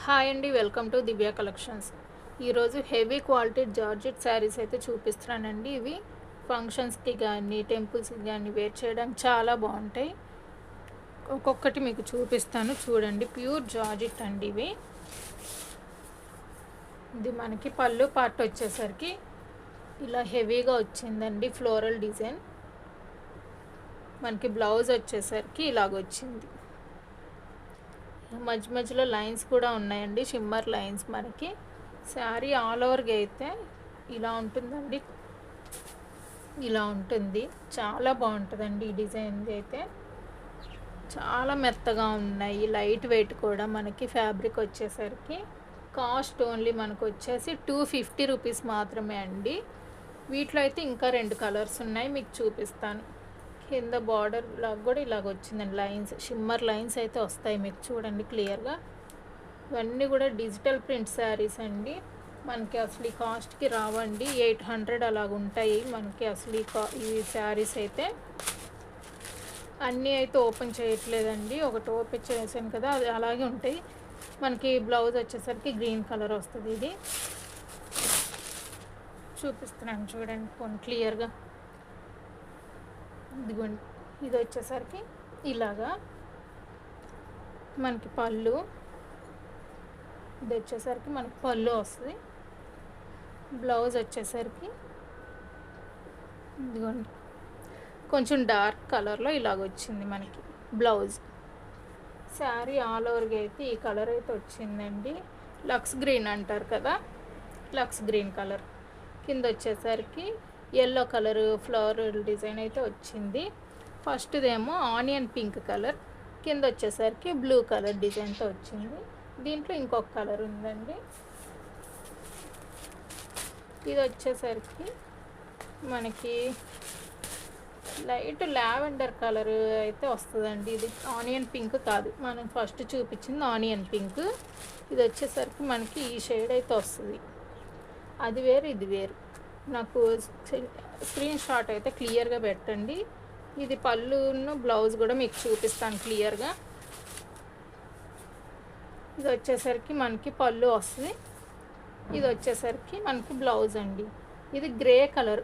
Hi అండి, welcome to Divya collections. ఈరోజు heavy quality georgette saris అయితే చూపిస్తున్నానండి. ఇవి ఫంక్షన్స్కి కానీ టెంపుల్స్కి కానీ వేర్ చేయడానికి చాలా బాగుంటాయి. ఒక్కొక్కటి మీకు చూపిస్తాను చూడండి. ప్యూర్ జార్జెట్ అండి ఇవి. ఇది మనకి పళ్ళు పార్ట్ వచ్చేసరికి ఇలా హెవీగా వచ్చిందండి, ఫ్లోరల్ డిజైన్. మనకి బ్లౌజ్ వచ్చేసరికి ఇలాగొచ్చింది. మధ్య మధ్యలో లైన్స్ కూడా ఉన్నాయండి, షిమ్మర్ లైన్స్. మనకి శారీ ఆల్ ఓవర్గా అయితే ఇలా ఉంటుందండి, ఇలా ఉంటుంది. చాలా బాగుంటుందండి ఈ డిజైన్ అయితే. చాలా మెత్తగా ఉన్నాయి, లైట్ వెయిట్ కూడా. మనకి ఫ్యాబ్రిక్ వచ్చేసరికి కాస్ట్ ఓన్లీ మనకు వచ్చేసి 250 రూపీస్ మాత్రమే అండి. వీటిలో అయితే ఇంకా 2 కలర్స్ ఉన్నాయి, మీకు చూపిస్తాను. కింద బార్డర్ లాగా కూడా ఇలాగ వచ్చిందండి, లైన్స్, షిమ్మర్ లైన్స్ అయితే వస్తాయి మీకు చూడండి క్లియర్గా. ఇవన్నీ కూడా డిజిటల్ ప్రింట్ శారీస్ అండి. మనకి అసలు ఈ కాస్ట్కి రావండి, 800 అలాగ ఉంటాయి మనకి అసలు ఈ శారీస్ అయితే. అన్నీ అయితే ఓపెన్ చేయట్లేదండి, ఒకటి ఓపెన్ చేసాను కదా, అది అలాగే ఉంటాయి. మనకి బ్లౌజ్ వచ్చేసరికి గ్రీన్ కలర్ వస్తుంది. ఇది చూపిస్తున్నాను చూడండి కొన్ని క్లియర్గా. ఇదిగోండి, ఇది వచ్చేసరికి ఇలాగా మనకి పళ్ళు. ఇది వచ్చేసరికి మనకి పళ్ళు వస్తుంది. బ్లౌజ్ వచ్చేసరికి ఇదిగోండి కొంచెం డార్క్ కలర్లో ఇలాగ వచ్చింది మనకి బ్లౌజ్. శారీ ఆల్ ఓవర్గా అయితే ఈ కలర్ అయితే వచ్చిందండి. లక్స్ గ్రీన్ అంటారు కదా, లక్స్ గ్రీన్ కలర్. కింద వచ్చేసరికి ఎల్లో కలర్ ఫ్లవరల్ డిజైన్ అయితే వచ్చింది. ఫస్ట్దేమో ఆనియన్ పింక్ కలర్, కింద వచ్చేసరికి బ్లూ కలర్ డిజైన్తో వచ్చింది. దీంట్లో ఇంకొక కలర్ ఉందండి. ఇది వచ్చేసరికి మనకి లైట్ లావెండర్ కలర్ అయితే వస్తుందండి. ఇది ఆనియన్ పింక్ కాదు, మనం ఫస్ట్ చూపించింది ఆనియన్ పింక్. ఇది వచ్చేసరికి మనకి ఈ షేడ్ అయితే వస్తుంది. అది వేరు, ఇది వేరు. నాకు స్క్రీన్ షాట్ అయితే క్లియర్గా పెట్టండి. ఇది పళ్ళును బ్లౌజ్ కూడా మీకు చూపిస్తాను క్లియర్గా. ఇది వచ్చేసరికి మనకి పళ్ళు వస్తుంది, ఇది వచ్చేసరికి మనకి బ్లౌజ్ అండి. ఇది గ్రే కలర్,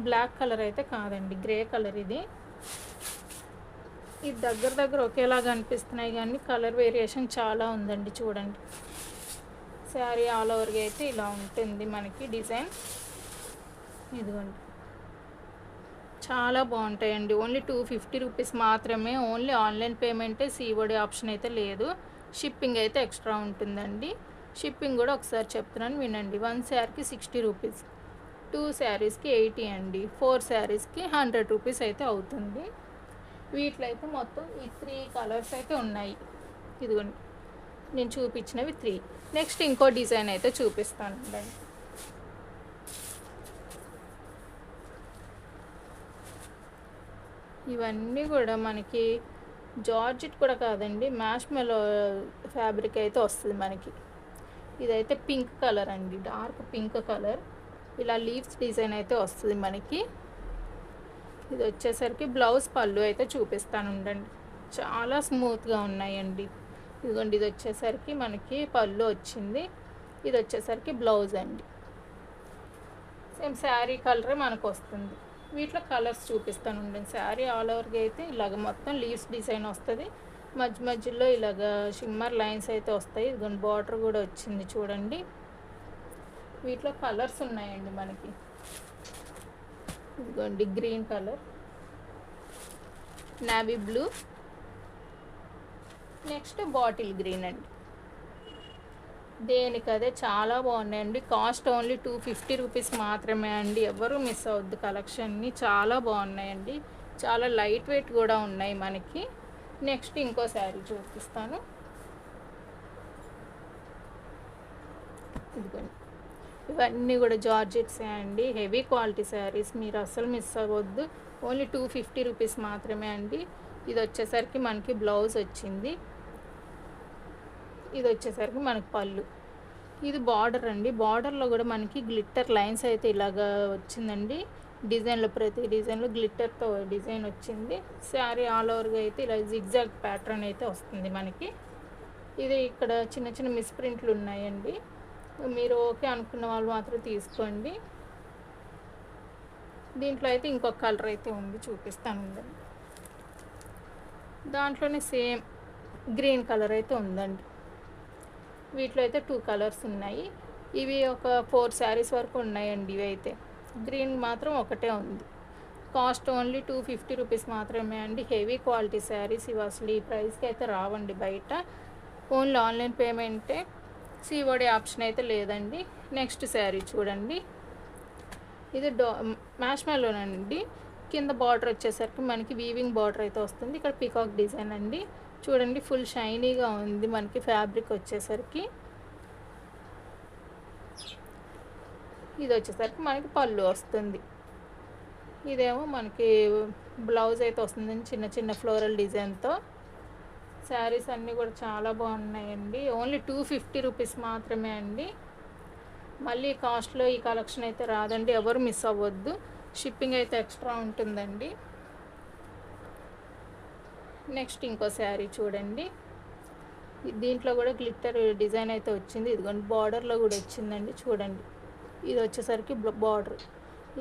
బ్లాక్ కలర్ అయితే కాదండి, గ్రే కలర్. ఇది దగ్గర దగ్గర ఒకేలాగా అనిపిస్తున్నాయి కానీ కలర్ వేరియేషన్ చాలా ఉందండి చూడండి. శారీ ఆల్ ఓవర్గా అయితే ఇలా ఉంటుంది మనకి డిజైన్. ఇదిగోండి, చాలా బాగుంటాయండి. ఓన్లీ 250 రూపీస్ మాత్రమే. ఓన్లీ ఆన్లైన్ పేమెంటే, సిఓడి ఆప్షన్ అయితే లేదు. షిప్పింగ్ అయితే ఎక్స్ట్రా ఉంటుందండి. షిప్పింగ్ కూడా ఒకసారి చెప్తున్నాను వినండి. 1 శారీకి 60 రూపీస్, 2 శారీస్కి 80 అండి, 4 శారీస్కి 100 రూపీస్ అయితే అవుతుంది. వీటిలో అయితే మొత్తం ఈ 3 కలర్స్ అయితే ఉన్నాయి. ఇదిగోండి, నేను చూపించినవి 3. నెక్స్ట్ ఇంకో డిజైన్ అయితే చూపిస్తాను అండి. ఇవన్నీ కూడా మనకి జార్జెట్ కూడా కాదండి, మ్యాష్మెలో ఫ్యాబ్రిక్ అయితే వస్తుంది మనకి. ఇదైతే పింక్ కలర్ అండి, డార్క్ పింక్ కలర్. ఇలా లీవ్స్ డిజైన్ అయితే వస్తుంది మనకి. ఇది వచ్చేసరికి బ్లౌజ్ పళ్ళు అయితే చూపిస్తాను ఉండండి. చాలా స్మూత్గా ఉన్నాయండి. ఇదిగోండి, ఇది వచ్చేసరికి మనకి పళ్ళు వచ్చింది, ఇది వచ్చేసరికి బ్లౌజ్ అండి. సేమ్ శారీ కలరే మనకు వస్తుంది. వీటిలో కలర్స్ చూపిస్తాను ఉండండి. శారీ ఆల్ ఓవర్గా అయితే ఇలాగ మొత్తం లీవ్స్ డిజైన్ వస్తుంది. మధ్య మధ్యలో ఇలాగ షిమ్మర్ లైన్స్ అయితే వస్తాయి. ఇదిగోండి, బార్డర్ కూడా వచ్చింది చూడండి. వీటిలో కలర్స్ ఉన్నాయండి మనకి. ఇదిగోండి, green colour, navy blue, next bottle green అండి. దేనికదే చాలా బాగున్నాయండి. కాస్ట్ ఓన్లీ 250 రూపీస్ మాత్రమే అండి. ఎవరు మిస్ అవద్దు కలెక్షన్ని, చాలా బాగున్నాయండి. చాలా లైట్ వెయిట్ కూడా ఉన్నాయి మనకి. నెక్స్ట్ ఇంకో శారీ చూపిస్తాను. ఇదిగోండి, ఇవన్నీ కూడా జార్జెట్సే అండి, హెవీ క్వాలిటీ శారీస్. మీరు అసలు మిస్ అవ్వద్దు. ఓన్లీ 250 రూపీస్ మాత్రమే అండి. ఇది వచ్చేసరికి మనకి బ్లౌజ్ వచ్చింది, ఇది వచ్చేసరికి మనకి పళ్ళు. ఇది బార్డర్ అండి. బార్డర్లో కూడా మనకి గ్లిట్టర్ లైన్స్ అయితే ఇలాగా వచ్చిందండి. డిజైన్లో ప్రతి డిజైన్లో గ్లిట్టర్తో డిజైన్ వచ్చింది. శారీ ఆల్ ఓవర్గా అయితే ఇలా జిగ్జాగ్ ప్యాటర్న్ అయితే వస్తుంది మనకి. ఇది ఇక్కడ చిన్న చిన్న మిస్‌ప్రింట్లు ఉన్నాయండి. మీరు ఓకే అనుకున్న వాళ్ళు మాత్రం తీసుకోండి. దీంట్లో అయితే ఇంకొక కలర్ అయితే ఉంది, చూపిస్తాను ఉండండి. దాంట్లోనే సేమ్ గ్రీన్ కలర్ అయితే ఉందండి. వీటిలో అయితే 2 కలర్స్ ఉన్నాయి. ఇవి ఒక 4 శారీస్ వరకు ఉన్నాయండి. ఇవి అయితే గ్రీన్ మాత్రం ఒకటే ఉంది. కాస్ట్ ఓన్లీ 250 రూపీస్ మాత్రమే అండి. హెవీ క్వాలిటీ శారీస్ ఇవి, అసలు ఈ ప్రైస్కి అయితే రావండి బయట. ఓన్లీ ఆన్లైన్ పేమెంటే, సిఓడి ఆప్షన్ అయితే లేదండి. నెక్స్ట్ శారీ చూడండి. ఇది మ్యాష్ మెలోనండి. కింద బార్డర్ వచ్చేసరికి మనకి వీవింగ్ బార్డర్ అయితే వస్తుంది. ఇక్కడ పీకాక్ డిజైన్ అండి. చూడండి ఫుల్ షైనీగా ఉంది మనకి ఫ్యాబ్రిక్ వచ్చేసరికి. ఇది వచ్చేసరికి మనకి పళ్ళు వస్తుంది. ఇదేమో మనకి బ్లౌజ్ అయితే వస్తుందండి, చిన్న చిన్న ఫ్లోరల్ డిజైన్తో. శారీస్ అన్నీ కూడా చాలా బాగున్నాయండి. ఓన్లీ 250 రూపీస్ మాత్రమే అండి. మళ్ళీ కాస్ట్లో ఈ కలెక్షన్ అయితే రాదండి, ఎవరు మిస్ అవ్వద్దు. షిప్పింగ్ అయితే ఎక్స్ట్రా ఉంటుందండి. నెక్స్ట్ ఇంకో శారీ చూడండి. దీంట్లో కూడా గ్లిట్టర్ డిజైన్ అయితే వచ్చింది. ఇదిగోండి బార్డర్లో కూడా వచ్చిందండి. చూడండి ఇది వచ్చేసరికి బార్డర్,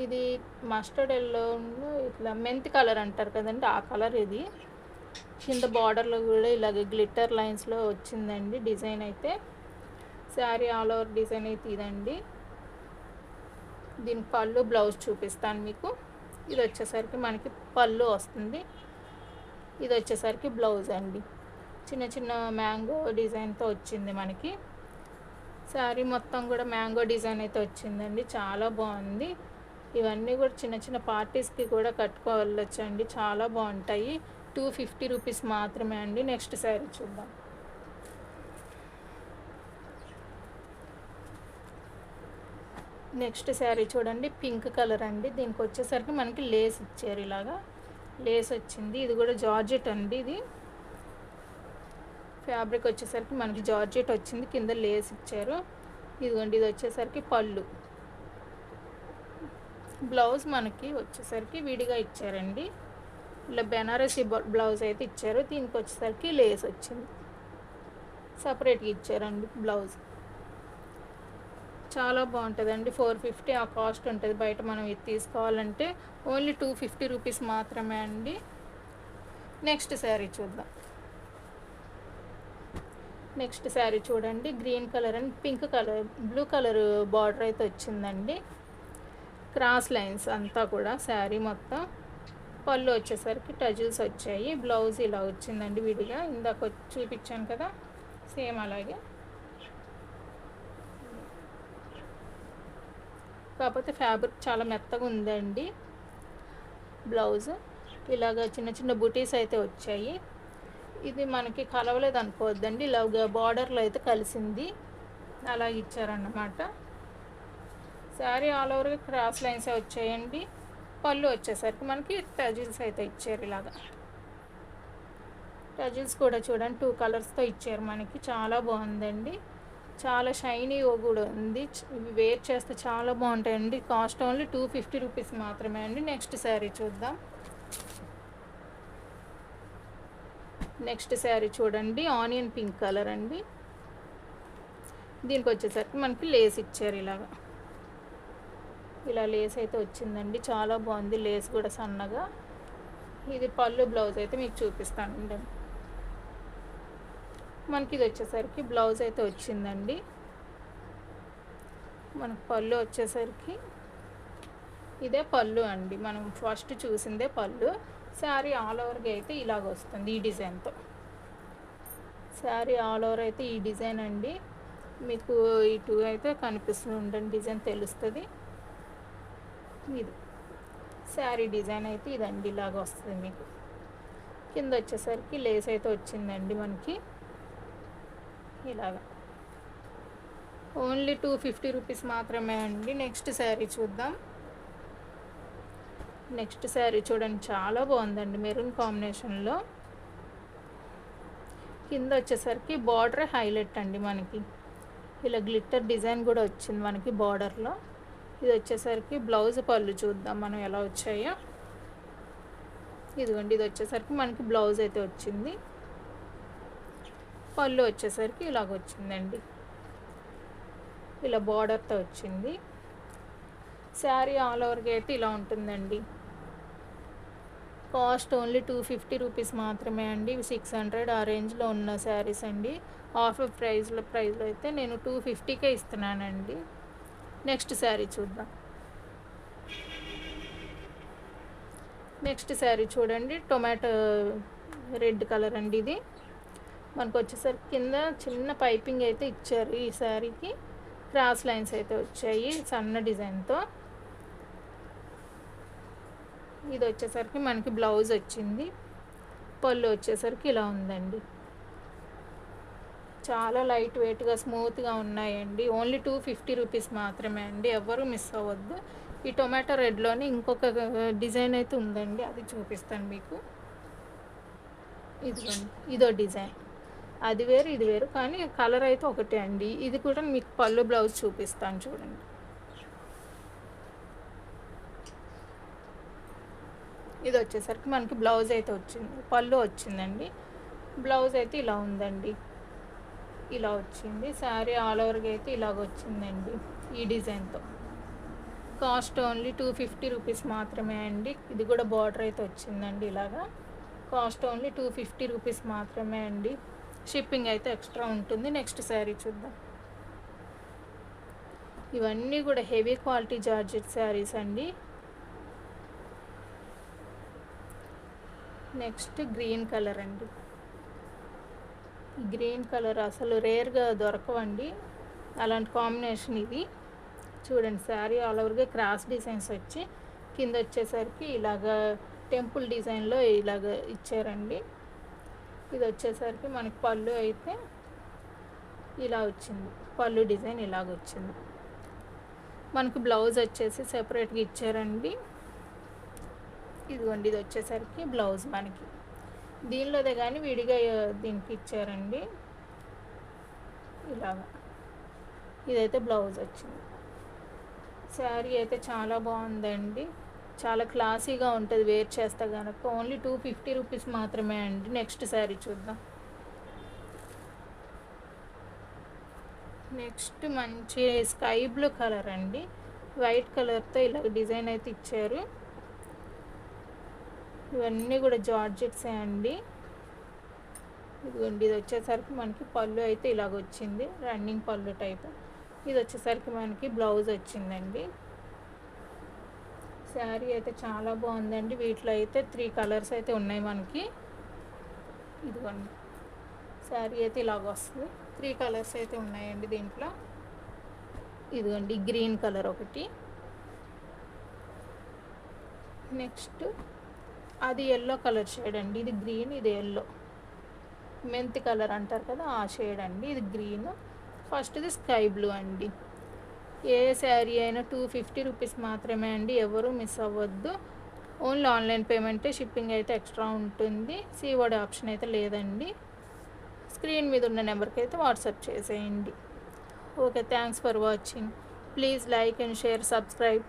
ఇది మస్టర్డ్ ఎల్లో, ఇట్లా మెంతి కలర్ అంటారు కదండి, ఆ కలర్ ఇది. కింద బార్డర్లో కూడా ఇలాగ గ్లిట్టర్ లైన్స్లో వచ్చిందండి డిజైన్ అయితే. శారీ ఆల్ ఓవర్ డిజైన్ అయితే ఇదండి. దీని పళ్ళు బ్లౌజ్ చూపిస్తాను మీకు. ఇది వచ్చేసరికి మనకి పళ్ళు వస్తుంది. ఇది వచ్చేసరికి బ్లౌజ్ అండి. చిన్న చిన్న మ్యాంగో డిజైన్తో వచ్చింది మనకి. శారీ మొత్తం కూడా మ్యాంగో డిజైన్ అయితే వచ్చిందండి, చాలా బాగుంది. ఇవన్నీ కూడా చిన్న చిన్న పార్టీస్కి కూడా కట్టుకోవచ్చండి, చాలా బాగుంటాయి. 250 రూపీస్ మాత్రమే అండి. నెక్స్ట్ శారీ చూద్దాం. నెక్స్ట్ శారీ చూడండి, పింక్ కలర్ అండి. దీనికి వచ్చేసరికి మనకి లేస్ ఇచ్చారు, ఇలాగా లేస్ వచ్చింది. ఇది కూడా జార్జెట్ అండి. ఇది ఫ్యాబ్రిక్ వచ్చేసరికి మనకి జార్జెట్ వచ్చింది, కింద లేస్ ఇచ్చారు. ఇదిగోండి ఇది వచ్చేసరికి పళ్ళు. బ్లౌజ్ మనకి వచ్చేసరికి విడిగా ఇచ్చారండి, ఇలా బెనారసీ బ్లౌజ్ అయితే ఇచ్చారు. దీనికి వచ్చేసరికి లేస్ వచ్చింది, సపరేట్గా ఇచ్చారండి బ్లౌజ్. చాలా బాగుంటుందండి. 450 ఆ కాస్ట్ ఉంటుంది బయట. మనం ఇది తీసుకోవాలంటే ఓన్లీ 250 రూపీస్ మాత్రమే అండి. నెక్స్ట్ శారీ చూద్దాం. నెక్స్ట్ శారీ చూడండి, green colour and pink colour, blue colour border అయితే వచ్చిందండి. క్రాస్ లైన్స్ అంతా కూడా శారీ మొత్తం. పళ్ళు వచ్చేసరికి టజిల్స్ వచ్చాయి. బ్లౌజ్ ఇలా వచ్చిందండి విడిగా, ఇందాక చూపించాను కదా సేమ్ అలాగే. కాకపోతే ఫ్యాబ్రిక్ చాలా మెత్తగా ఉందండి. బ్లౌజ్ ఇలాగ చిన్న చిన్న బుటీస్ అయితే వచ్చాయి. ఇది మనకి కలవలేదు అనుకోవద్దండి, ఇలాగ బార్డర్లో అయితే కలిసింది, అలా ఇచ్చారన్నమాట. శారీ ఆల్ ఓవర్గా క్రాస్ లైన్స్ వచ్చాయండి. పళ్ళు వచ్చేసరికి మనకి టజిల్స్ అయితే ఇచ్చారు, ఇలాగా టజిల్స్ కూడా చూడండి 2 కలర్స్తో ఇచ్చారు మనకి. చాలా బాగుందండి, చాలా షైనీ కూడా ఉంది. ఇవి వేర్ చేస్తే చాలా బాగుంటాయండి. కాస్ట్ ఓన్లీ 250 రూపీస్ మాత్రమే అండి. నెక్స్ట్ శారీ చూద్దాం. నెక్స్ట్ శారీ చూడండి, ఆనియన్ పింక్ కలర్ అండి. దీనికి వచ్చేసరికి మనకి లేస్ ఇచ్చారు, ఇలాగా ఇలా లేస్ అయితే వచ్చిందండి. చాలా బాగుంది, లేస్ కూడా సన్నగా. ఇది పళ్ళు బ్లౌజ్ అయితే మీకు చూపిస్తానండి. మనకి ఇది వచ్చేసరికి బ్లౌజ్ అయితే వచ్చిందండి. మనకు పళ్ళు వచ్చేసరికి ఇదే పళ్ళు అండి, మనం ఫస్ట్ చూసిందే పళ్ళు. శారీ ఆల్ ఓవర్గా అయితే ఇలాగ వస్తుంది ఈ డిజైన్తో. శారీ ఆల్ ఓవర్ అయితే ఈ డిజైన్ అండి. మీకు ఇటు అయితే కనిపిస్తుంది ఉండండి, డిజైన్ తెలుస్తుంది. ఇది శారీ డిజైన్ అయితే ఇదండి, ఇలాగ వస్తుంది మీకు. కింద వచ్చేసరికి లేస్ అయితే వచ్చిందండి మనకి, ఇలాగా. ఓన్లీ 250 రూపీస్ మాత్రమే అండి. నెక్స్ట్ శారీ చూద్దాం. నెక్స్ట్ శారీ చూడండి, చాలా బాగుందండి, మెరూన్ కాంబినేషన్లో. కింద వచ్చేసరికి బార్డర్ హైలైట్ అండి మనకి, ఇలా గ్లిట్టర్ డిజైన్ కూడా వచ్చింది మనకి బార్డర్లో. ఇది వచ్చేసరికి బ్లౌజ్. పళ్ళు చూద్దాం మనం ఎలా వచ్చాయో. ఇదిగోండి ఇది వచ్చేసరికి మనకి బ్లౌజ్ అయితే వచ్చింది. పళ్ళు వచ్చేసరికి ఇలాగ వచ్చిందండి, ఇలా బార్డర్తో వచ్చింది. శారీ ఆల్ ఓవర్గా అయితే ఇలా ఉంటుందండి. కాస్ట్ ఓన్లీ 250 రూపీస్ మాత్రమే అండి. ఇవి 600 ఆ రేంజ్లో ఉన్న శారీస్ అండి. ఆఫ్ ప్రైస్లో అయితే నేను 250కే ఇస్తున్నానండి. నెక్స్ట్ శారీ చూద్దాం. నెక్స్ట్ శారీ చూడండి, టొమాటో రెడ్ కలర్ అండి. ఇది మనకు వచ్చేసరికి కింద చిన్న పైపింగ్ అయితే ఇచ్చారు. ఈ శారీకి క్రాస్ లైన్స్ అయితే వచ్చాయి సన్న డిజైన్తో. ఇది వచ్చేసరికి మనకి బ్లౌజ్ వచ్చింది. పళ్ళు వచ్చేసరికి ఇలా ఉందండి. చాలా లైట్ వెయిట్గా స్మూత్గా ఉన్నాయండి. ఓన్లీ 250 రూపీస్ మాత్రమే అండి. ఎవరు మిస్ అవ్వద్దు. ఈ టొమాటో రెడ్లోనే ఇంకొక డిజైన్ అయితే ఉందండి, అది చూపిస్తాను మీకు. ఇదిగోండి, ఇదో డిజైన్. అది వేరు ఇది వేరు, కానీ కలర్ అయితే ఒకటే అండి. ఇది కూడా మీకు పళ్ళు బ్లౌజ్ చూపిస్తాను చూడండి. ఇది వచ్చేసరికి మనకి బ్లౌజ్ అయితే వచ్చింది, పళ్ళు వచ్చిందండి. బ్లౌజ్ అయితే ఇలా ఉందండి, ఇలా వచ్చింది. శారీ ఆల్ ఓవర్గా అయితే ఇలాగ వచ్చిందండి ఈ డిజైన్తో. కాస్ట్ ఓన్లీ 250 రూపీస్ మాత్రమే అండి. ఇది కూడా బార్డర్ అయితే వచ్చిందండి ఇలాగా. కాస్ట్ ఓన్లీ 250 రూపీస్ మాత్రమే అండి. షిప్పింగ్ అయితే ఎక్స్ట్రా ఉంటుంది. నెక్స్ట్ శారీ చూద్దాం. ఇవన్నీ కూడా హెవీ క్వాలిటీ జార్జెట్ శారీస్ అండి. నెక్స్ట్ గ్రీన్ కలర్ అండి. గ్రీన్ కలర్ అసలు రేర్గా దొరకవండి, అలాంటి కాంబినేషన్ ఇది. చూడండి, శారీ ఆల్ ఓవర్గా క్రాస్ డిజైన్స్ వచ్చి కింద వచ్చేసరికి ఇలాగ టెంపుల్ డిజైన్లో ఇలాగ ఇచ్చారండి. ఇది వచ్చేసరికి మనకి పళ్ళు అయితే ఇలా వచ్చింది, పళ్ళు డిజైన్ ఇలాగ వచ్చింది. మనకి బ్లౌజ్ వచ్చేసి సెపరేట్గా ఇచ్చారండి. ఇదిగోండి, ఇది వచ్చేసరికి బ్లౌజ్ మనకి దీనిలోదే కానీ విడిగా దీనికి ఇచ్చారండి ఇలాగా. ఇదైతే బ్లౌజ్ వచ్చింది. శారీ అయితే చాలా బాగుందండి, చాలా క్లాసీగా ఉంటుంది వేర్ చేస్తే కనుక. ఓన్లీ 250 రూపీస్ మాత్రమే అండి. నెక్స్ట్ శారీ చూద్దాం. నెక్స్ట్ మంచి స్కై బ్లూ కలర్ అండి, వైట్ కలర్తో ఇలా డిజైన్ అయితే ఇచ్చారు. ఇవన్నీ కూడా జార్జెట్సే అండి. ఇదిగోండి, ఇది వచ్చేసరికి మనకి పళ్ళు అయితే ఇలాగ వచ్చింది, రన్నింగ్ పళ్ళు టైప్. ఇది వచ్చేసరికి మనకి బ్లౌజ్ వచ్చిందండి. శారీ అయితే చాలా బాగుందండి. వీటిలో అయితే 3 కలర్స్ అయితే ఉన్నాయి మనకి. ఇదిగోండి, శారీ అయితే ఇలాగ వస్తుంది. 3 కలర్స్ అయితే ఉన్నాయండి దీంట్లో. ఇదిగోండి, గ్రీన్ కలర్ ఒకటి. నెక్స్ట్ అది ఎల్లో కలర్ షేడ్ అండి. ఇది గ్రీన్, ఇది ఎల్లో, మెంతి కలర్ అంటారు కదా ఆ షేడ్ అండి. ఇది గ్రీన్. ఫస్ట్ ఇది స్కై బ్లూ అండి. ఏ శారీ అయినా 250 రూపీస్ మాత్రమే అండి. ఎవరు మిస్ అవ్వద్దు. ఓన్లీ ఆన్లైన్ పేమెంటే, షిప్పింగ్ అయితే ఎక్స్ట్రా ఉంటుంది. సీఓడి ఆప్షన్ అయితే లేదండి. స్క్రీన్ మీద ఉన్న నెంబర్కి అయితే వాట్సాప్ చేసేయండి. Okay, thanks for watching. Please like and share, subscribe.